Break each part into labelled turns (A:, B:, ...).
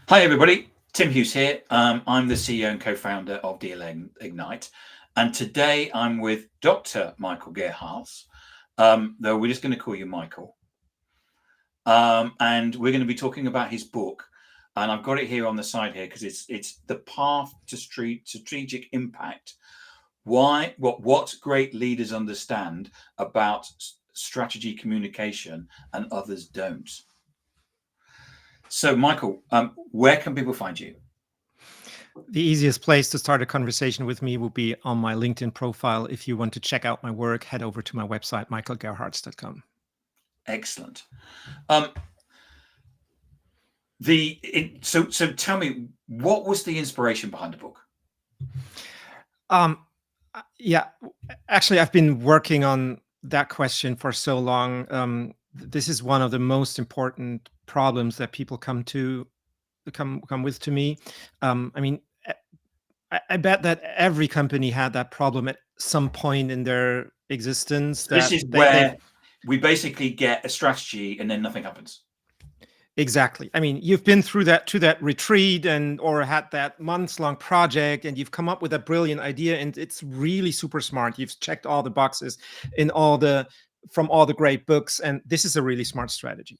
A: Hi, everybody. Tim Hughes here. I'm the CEO and co-founder of DLA Ignite. And today I'm with Dr. Michael Gerharz, though we're just going to call you Michael. And we're going to be talking about his book. And I've got it here on the side here because it's The Path to Strategic Impact. What great leaders understand about strategy communication and others don't. So, Michael, where can people find you?
B: The easiest place to start a conversation with me would be on my LinkedIn profile. If you want to check out my work, head over to my website, michaelgerharz.com.
A: Excellent. So tell me, what was the inspiration behind the book?
B: Yeah, actually, I've been working on that question for so long. This is one of the most important problems that people come with to me. I mean, I bet that every company had that problem at some point in their existence.
A: This
B: That
A: is
B: they've
A: where we basically get a strategy and then nothing happens.
B: Exactly. I mean, you've been through that retreat or had that months-long project, and you've come up with a brilliant idea, and it's really super smart. You've checked all the boxes from all the great books, and this is a really smart strategy.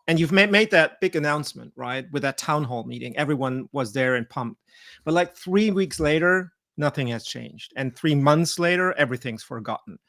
B: And you've made that big announcement, right? With that town hall meeting, everyone was there and pumped. But like 3 weeks later, nothing has changed, and 3 months later, everything's forgotten.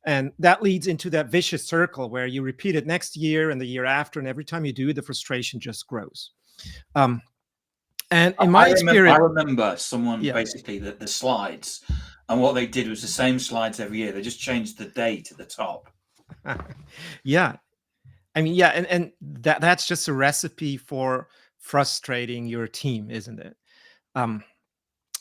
B: And that leads into that vicious circle where you repeat it next year and the year after, and every time you do, the frustration just grows. And in my
A: I
B: experience,
A: remember someone
B: yeah,
A: basically the slides, and what they did was the same slides every year. They just changed the date at the top.
B: yeah, I mean, yeah, and that's just a recipe for frustrating your team, isn't it?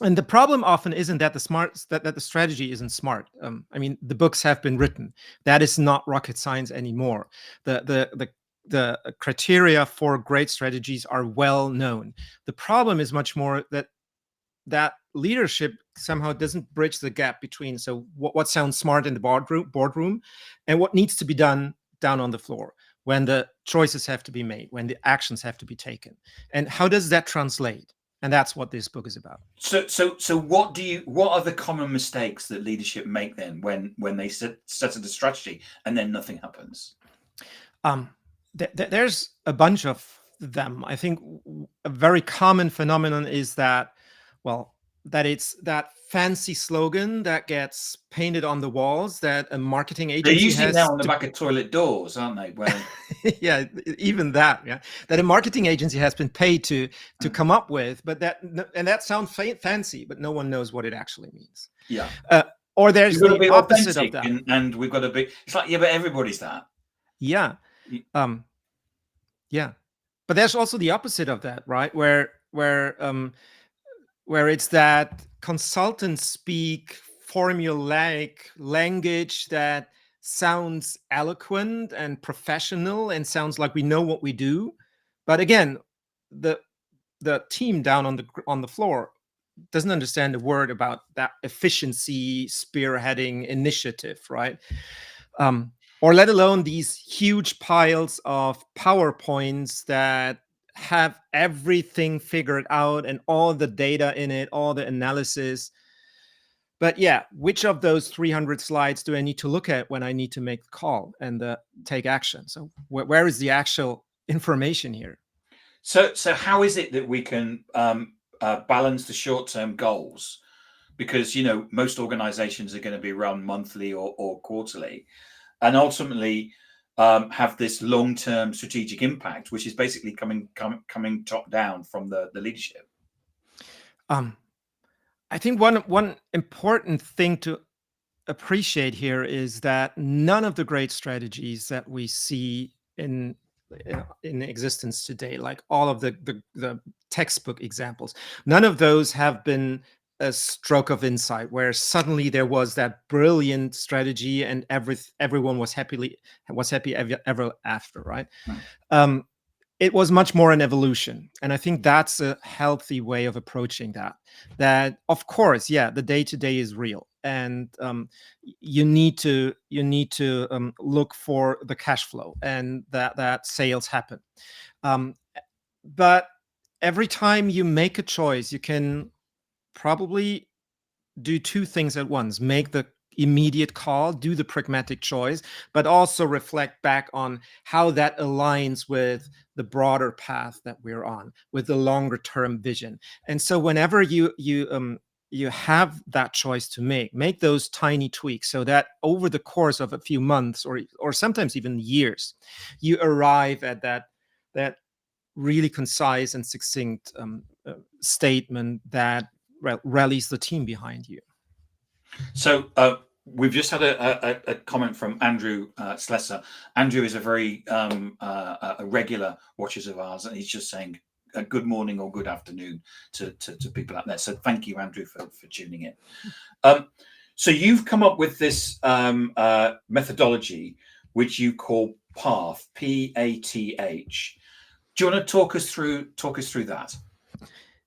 B: And the problem often isn't that the strategy isn't smart. I mean, the books have been written. That is not rocket science anymore. The criteria for great strategies are well known. The problem is much more that leadership somehow doesn't bridge the gap between what sounds smart in the boardroom and what needs to be done down on the floor when the choices have to be made, when the actions have to be taken. And how does that translate? And that's what this book is about.
A: So what are the common mistakes that leadership make then when they set a strategy and then nothing happens?
B: There's a bunch of them. I think a very common phenomenon is that it's that fancy slogan that gets painted on the walls that a marketing
A: They're
B: agency
A: usually now
B: has
A: on the
B: to,
A: back of toilet doors, aren't they? When
B: yeah, even that, yeah, that a marketing agency has been paid to come up with, but that sounds fancy, but no one knows what it actually means.
A: yeah,
B: Or
A: we've
B: there's
A: got to
B: the
A: be
B: opposite of
A: authentic,
B: that.
A: and we've got to be. It's like, yeah, but everybody's that.
B: Yeah. Um, yeah. But there's also the opposite of that, right? Where it's that consultant speak formulaic language that sounds eloquent and professional and sounds like we know what we do. But again, the the team down on the floor doesn't understand a word about that efficiency spearheading initiative, right? Or let alone these huge piles of PowerPoints that have everything figured out and all the data in it, all the analysis. But yeah, which of those 300 slides do I need to look at when I need to make the call and take action? So where is the actual information here?
A: So how is it that we can balance the short-term goals? Because most organizations are going to be run monthly or quarterly, and ultimately have this long-term strategic impact, which is basically coming top down from the leadership.
B: Um, I think one important thing to appreciate here is that none of the great strategies that we see in existence today, like all of the textbook examples, none of those have been a stroke of insight where suddenly there was that brilliant strategy and everyone was happy ever after, right?
A: Hmm.
B: It was much more an evolution, and I think that's a healthy way of approaching that of course, yeah, the day to day is real, and you need to look for the cash flow and that sales happen, um, but every time you make a choice, you can probably do two things at once: make the immediate call, do the pragmatic choice, but also reflect back on how that aligns with the broader path that we're on, with the longer term vision. And so whenever you have that choice to make those tiny tweaks, so that over the course of a few months or sometimes even years, you arrive at that really concise and succinct statement that rallies the team behind you.
A: So we've just had a comment from Andrew Slesser. Andrew is a very a regular watcher of ours, and he's just saying good morning or good afternoon to people out there. So thank you, Andrew, for tuning in. So you've come up with this methodology, which you call PATH, PATH. Do you want to talk us through that?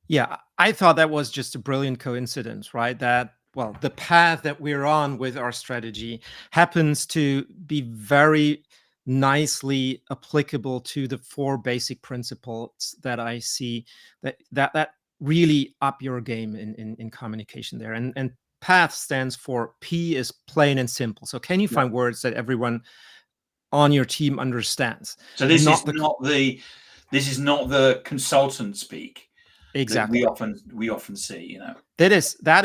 B: Yeah, I thought that was just a brilliant coincidence, right? That, well, the path that we're on with our strategy happens to be very nicely applicable to the four basic principles that I see that really up your game in communication there. And PATH stands for P is plain and simple. So can you
A: Yeah.
B: find words that everyone on your team understands?
A: So this is not the consultant speak that
B: Exactly.
A: we often see, you know.
B: That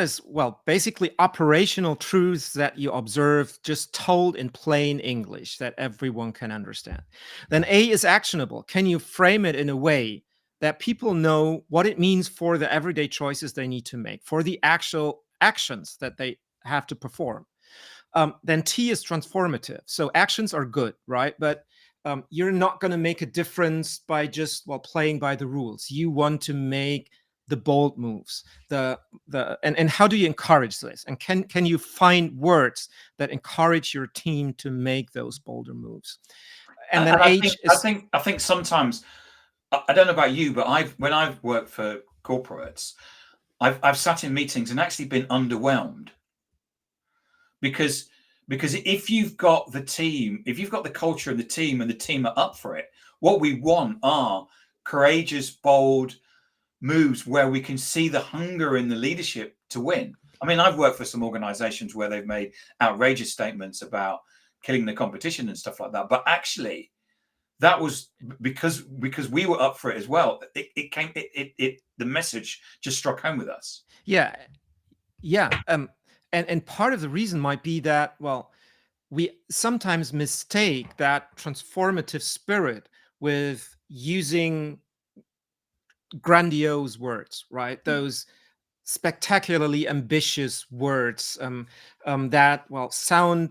B: is, well, basically operational truths that you observe, just told in plain English that everyone can understand. Then A is actionable. Can you frame it in a way that people know what it means for the everyday choices they need to make, for the actual actions that they have to perform? Then T is transformative. So actions are good, right? But you're not going to make a difference by just, well, playing by the rules. You want to make the bold moves. And how do you encourage this? And can you find words that encourage your team to make those bolder moves? And then H is,
A: I think sometimes, I don't know about you, but when I've worked for corporates, I've sat in meetings and actually been underwhelmed because if you've got the team, if you've got the culture of the team and the team are up for it, what we want are courageous, bold moves where we can see the hunger in the leadership to win. I mean, I've worked for some organizations where they've made outrageous statements about killing the competition and stuff like that, but actually that was because we were up for it as well. The message just struck home with us.
B: yeah, yeah. And part of the reason might be that, well, we sometimes mistake that transformative spirit with using grandiose words, right? Those spectacularly ambitious words that, well, sound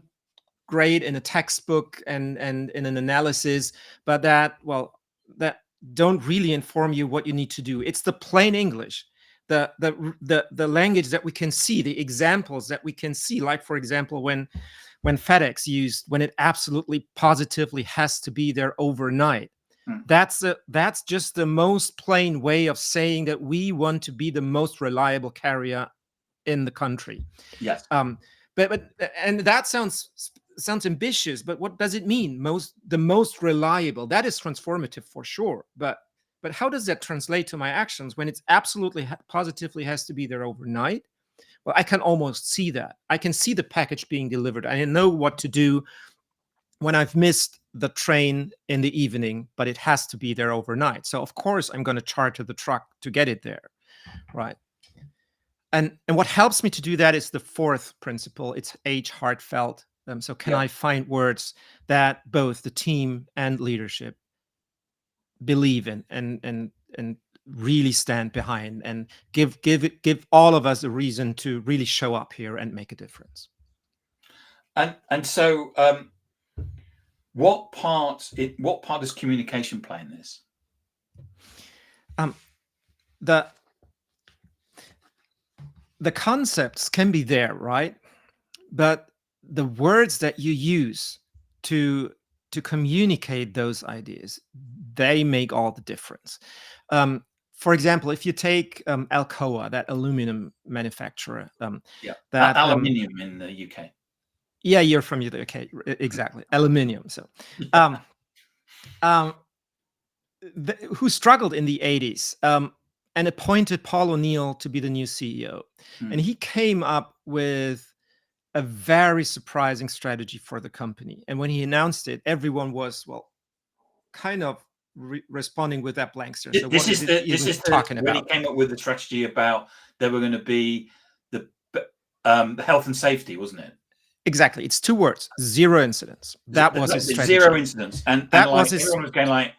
B: great in a textbook and in an analysis, but that, well, that don't really inform you what you need to do. It's the plain English, the language that we can see, the examples that we can see. Like, for example, when FedEx used, when it absolutely positively has to be there overnight. That's just the most plain way of saying that we want to be the most reliable carrier in the country.
A: Yes.
B: But and that sounds ambitious, but what does it mean? The most reliable. That is transformative for sure. But how does that translate to my actions when it's absolutely positively has to be there overnight? Well, I can almost see that. I can see the package being delivered. I know what to do when I've missed the train in the evening, but it has to be there overnight. So of course I'm going to charter the truck to get it there, right? And what helps me to do that is the fourth principle. It's heartfelt. So can I find words that both the team and leadership believe in and really stand behind, and give all of us a reason to really show up here and make a difference.
A: And so what part does communication play in this?
B: The concepts can be there, right? But the words that you use to communicate those ideas, they make all the difference. For example, if you take Alcoa, that aluminum manufacturer, that
A: aluminium in the UK.
B: Yeah, you're from the UK, exactly. Aluminium. So, who struggled in the 80s, and appointed Paul O'Neill to be the new CEO. And he came up with a very surprising strategy for the company. And when he announced it, everyone was, well, kind of responding with that blank stare. So what is it even talking
A: when he
B: about?
A: came up with the strategy about there were going to be the health and safety, wasn't it?
B: Exactly. It's 2 words: zero incidents. That was his strategy.
A: Zero incidents, and
B: That
A: like
B: was his.
A: everyone was going like,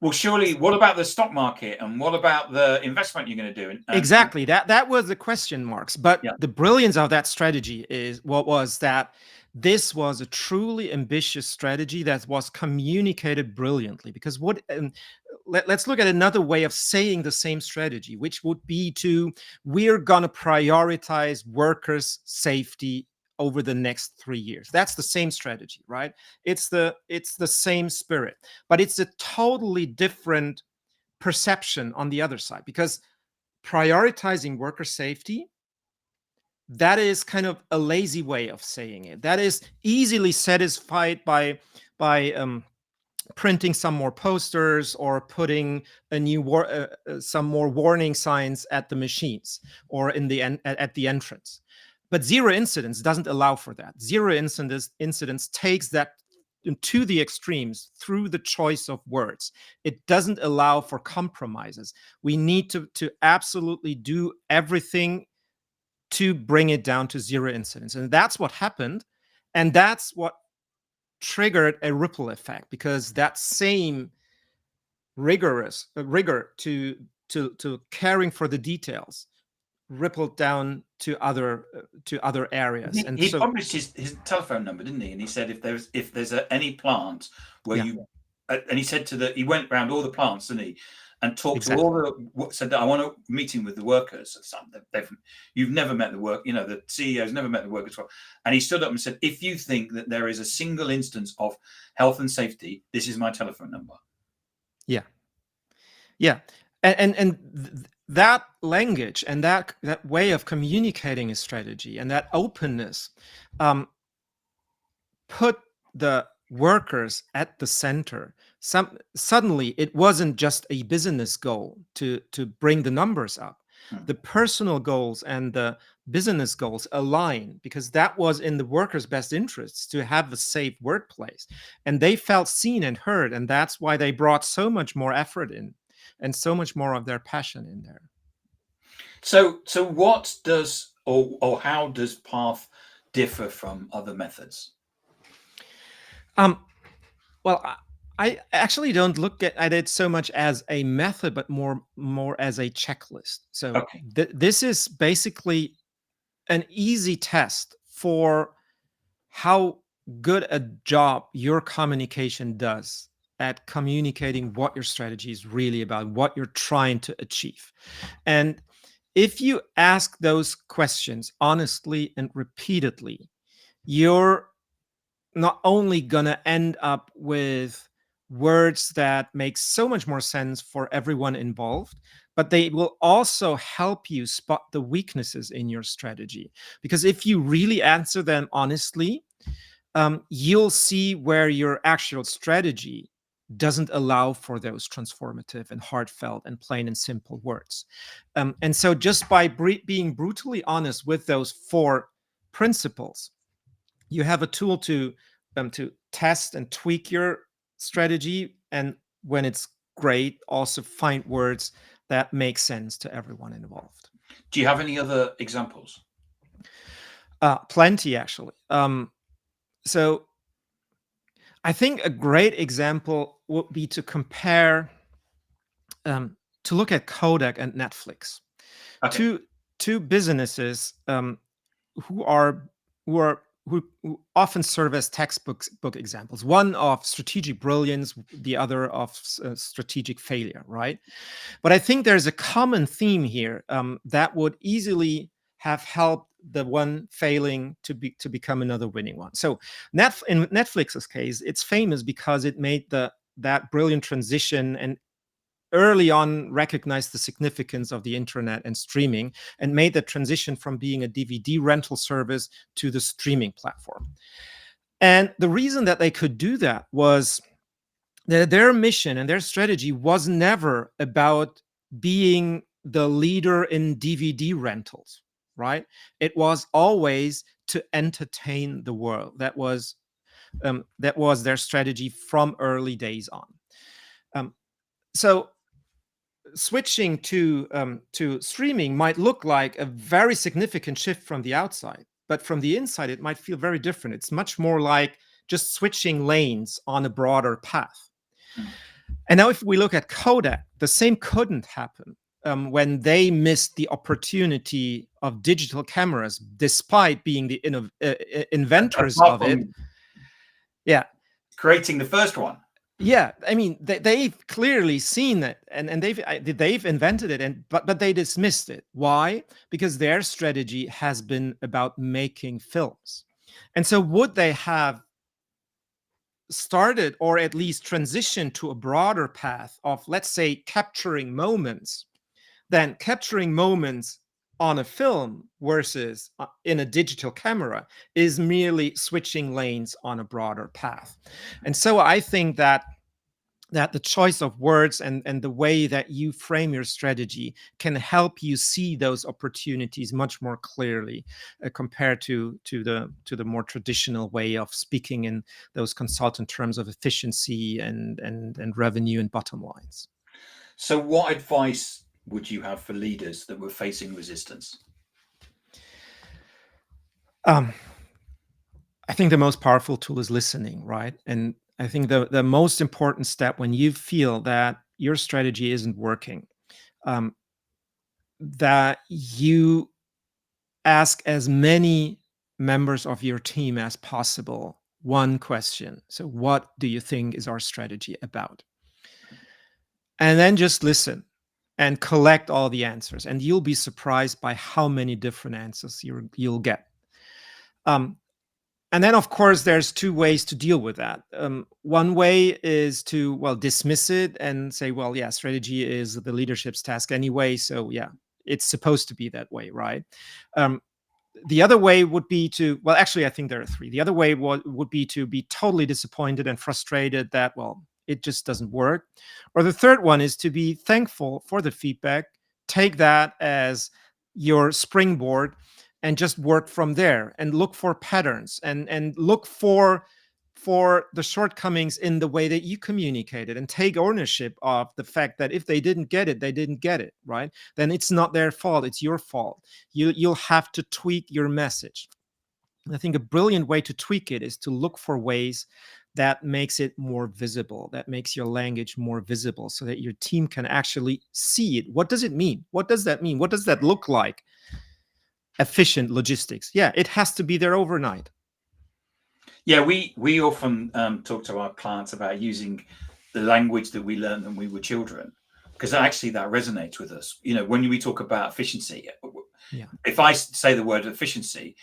A: well, surely, what about the stock market and what about the investment you're going to do?
B: Exactly. That was the question marks. But
A: Yeah.
B: the brilliance of that strategy is what was that this was a truly ambitious strategy that was communicated brilliantly. Because let's look at another way of saying the same strategy, which would be we're going to prioritize workers' safety over the next 3 years. That's the same strategy, right? It's the same spirit, but it's a totally different perception on the other side, because prioritizing worker safety, that is kind of a lazy way of saying it. That is easily satisfied by printing some more posters or putting some more warning signs at the machines or at the entrance. But zero incidents doesn't allow for that. Zero incidents takes that to the extremes through the choice of words. It doesn't allow for compromises. We need to absolutely do everything to bring it down to zero incidents. And that's what happened. And that's what triggered a ripple effect, because that same rigor to caring for the details rippled down to other areas.
A: He published his telephone number, didn't he? And he said if there's any plant where you, and he said he went around all the plants, didn't he, and talked to all said that I want a meeting with the workers. You've never met the work, the CEO's never met the workers. And he stood up and said, if you think that there is a single instance of health and safety, this is my telephone number.
B: Yeah. And that language and that way of communicating a strategy and that openness put the workers at the center. Suddenly, it wasn't just a business goal to bring the numbers up. The personal goals and the business goals align, because that was in the workers' best interests to have a safe workplace. And they felt seen and heard, and that's why they brought so much more effort in and so much more of their passion in there. So
A: what does or how does PATH differ from other methods?
B: Well, I actually don't look at it so much as a method, but more as a checklist. So this is basically an easy test for how good a job your communication does at communicating what your strategy is really about, what you're trying to achieve. And if you ask those questions honestly and repeatedly, you're not only going to end up with words that make so much more sense for everyone involved, but they will also help you spot the weaknesses in your strategy. Because if you really answer them honestly, you'll see where your actual strategy doesn't allow for those transformative and heartfelt and plain and simple words. And so just by being brutally honest with those 4 principles, you have a tool to test and tweak your strategy, and when it's great, also find words that make sense to everyone involved.
A: Do you have any other examples?
B: Plenty, actually. So I think a great example would be to compare, to look at Kodak and Netflix. Two businesses who often serve as textbook examples. One of strategic brilliance, the other of strategic failure, right? But I think there's a common theme here that would easily have helped the one failing to become another winning one. So in Netflix's case, it's famous because it made that brilliant transition and early on recognized the significance of the internet and streaming, and made the transition from being a DVD rental service to the streaming platform. And the reason that they could do that was their mission and their strategy was never about being the leader in DVD rentals, right? It was always to entertain the world. That was their strategy from early days on. So switching to streaming might look like a very significant shift from the outside, but from the inside, it might feel very different. It's much more like just switching lanes on a broader path.
A: Mm.
B: And now, if we look at Kodak, the same couldn't happen when they missed the opportunity of digital cameras, despite being the inventors
A: Apart
B: of it.
A: from
B: Yeah.
A: creating the first one.
B: Yeah, I mean, they've clearly seen it, and they've invented it, but they dismissed it. Why? Because their strategy has been about making films, and so would they have started or at least transitioned to a broader path of, let's say, capturing moments, then capturing moments on a film versus in a digital camera is merely switching lanes on a broader path. And so I think that the choice of words and the way that you frame your strategy can help you see those opportunities much more clearly compared to the more traditional way of speaking in those consultant terms of efficiency and revenue and bottom lines.
A: So what advice would you have for leaders that were facing resistance?
B: I think the most powerful tool is listening, right? And I think the most important step when you feel that your strategy isn't working, that you ask as many members of your team as possible one question. So, what do you think is our strategy about? And then just listen and collect all the answers. And you'll be surprised by how many different answers you'll get. And then, of course, there's two ways to deal with that. One way is to, well, dismiss it and say, well, yeah, strategy is the leadership's task anyway. So, yeah, it's supposed to be that way, right? The other way would be to, well, actually, I think there are three. The other way would be to be totally disappointed and frustrated that, well, it just doesn't work. Or the third one is to be thankful for the feedback, take that as your springboard and just work from there and look for patterns and look for the shortcomings in the way that you communicated and take ownership of the fact that if they didn't get it, they didn't get it, right? Then it's not their fault, it's your fault. You'll have to tweak your message. And I think a brilliant way to tweak it is to look for ways that makes it more visible, that makes your language more visible so that your team can actually see it. What does it mean? What does that mean? What does that look like? Efficient logistics. Yeah, it has to be there overnight.
A: Yeah, we often talk to our clients about using the language that we learned when we were children, because actually that resonates with us. You know, when we talk about efficiency,
B: Yeah.
A: if I say the word efficiency,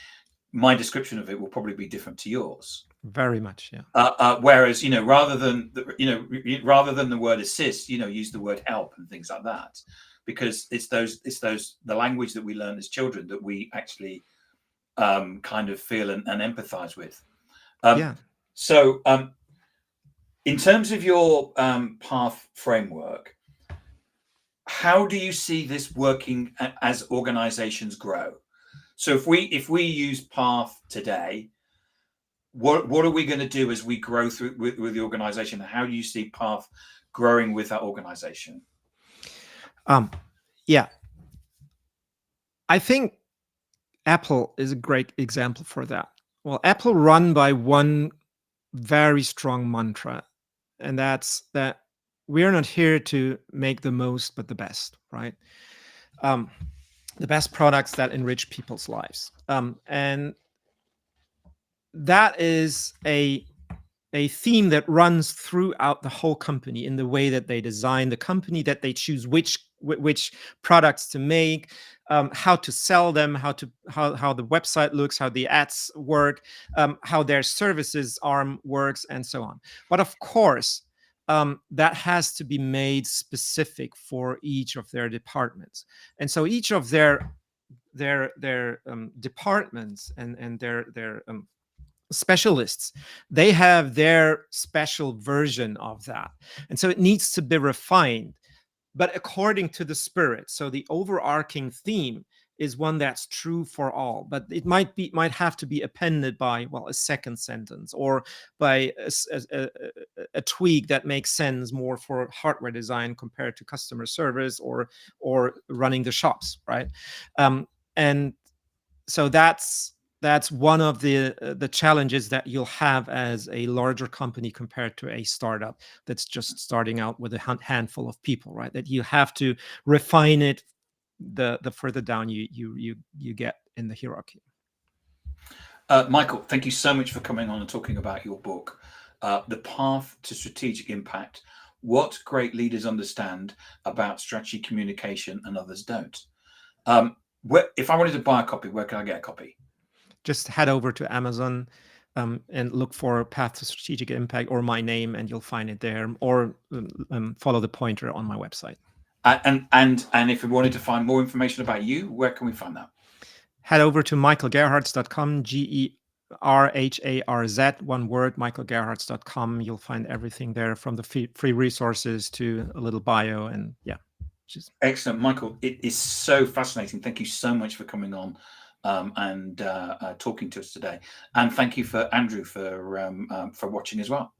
A: my description of it will probably be different to yours.
B: Very much, yeah.
A: Whereas, you know, rather than the word assist, you know, use the word help and things like that, because it's the language that we learn as children that we actually kind of feel and empathize with.
B: Yeah.
A: So, in terms of your path framework, how do you see this working as organizations grow? So if we use path today, what are we going to do as we grow through with the organization? How do you see path growing with that organization?
B: Yeah. I think Apple is a great example for that. Well, Apple run by one very strong mantra, and that's that we're not here to make the most, but the best, right? The best products that enrich people's lives. And that is a theme that runs throughout the whole company in the way that they design the company, that they choose which products to make, how to sell them, how the website looks, how the ads work, how their services arm works, and so on. But of course, that has to be made specific for each of their departments, and so each of their departments and their specialists, they have their special version of that. And so it needs to be refined, but according to the spirit. So the overarching theme is one that's true for all, but it might have to be appended by, well, a second sentence, or by a tweak that makes sense more for hardware design compared to customer service, or running the shops, right? And so that's one of the challenges that you'll have as a larger company compared to a startup that's just starting out with a handful of people, right? That you have to refine it the further down you get in the hierarchy.
A: Michael, thank you so much for coming on and talking about your book, The Path to Strategic Impact: What Great Leaders Understand About Strategy Communication and Others Don't. If I wanted to buy a copy, where can I get a copy?
B: Just head over to Amazon, and look for Path to Strategic Impact or my name, and you'll find it there, or follow the pointer on my website.
A: And if we wanted to find more information about you, where can we find that?
B: Head over to michaelgerharz.com, GERHARZ, one word, michaelgerharz.com. You'll find everything there, from the free resources to a little bio. And yeah.
A: Excellent, Michael. It is so fascinating. Thank you so much for coming on and talking to us today. And thank you for Andrew for watching as well.